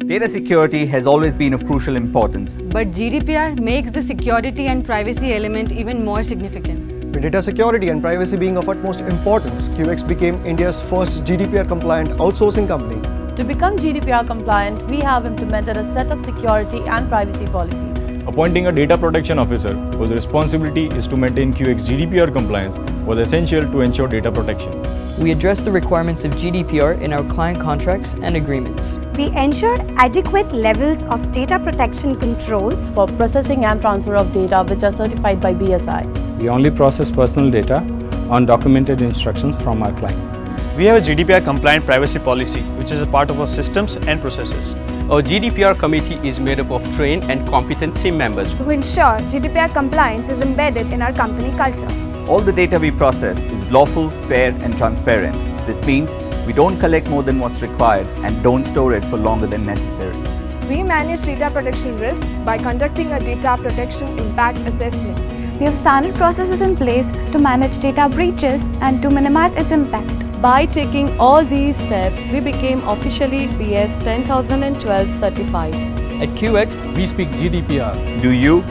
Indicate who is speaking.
Speaker 1: Data security has always been of crucial importance.
Speaker 2: But GDPR makes the security and privacy element even more significant.
Speaker 3: With data security and privacy being of utmost importance, QX became India's first GDPR-compliant outsourcing company.
Speaker 4: To become GDPR compliant, we have implemented a set of security and privacy policies.
Speaker 5: Appointing a data protection officer whose responsibility is to maintain QX GDPR compliance was essential to ensure data protection.
Speaker 6: We address the requirements of GDPR in our client contracts and agreements.
Speaker 7: We ensure adequate levels of data protection controls
Speaker 4: For processing and transfer of data which are certified by BSI.
Speaker 8: We only process personal data on documented instructions from our client.
Speaker 9: We have a GDPR-compliant privacy policy, which is a part of our systems and processes.
Speaker 10: Our GDPR committee is made up of trained and competent team members
Speaker 7: to ensure GDPR compliance is embedded in our company culture.
Speaker 1: All the data we process is lawful, fair, and transparent. This means we don't collect more than what's required and don't store it for longer than necessary.
Speaker 11: We manage data protection risk by conducting a data protection impact assessment.
Speaker 7: We have standard processes in place to manage data breaches and to minimize its impact.
Speaker 2: By taking all these steps, we became officially BS 10012 certified.
Speaker 6: At QX, we speak GDPR.
Speaker 1: Do you?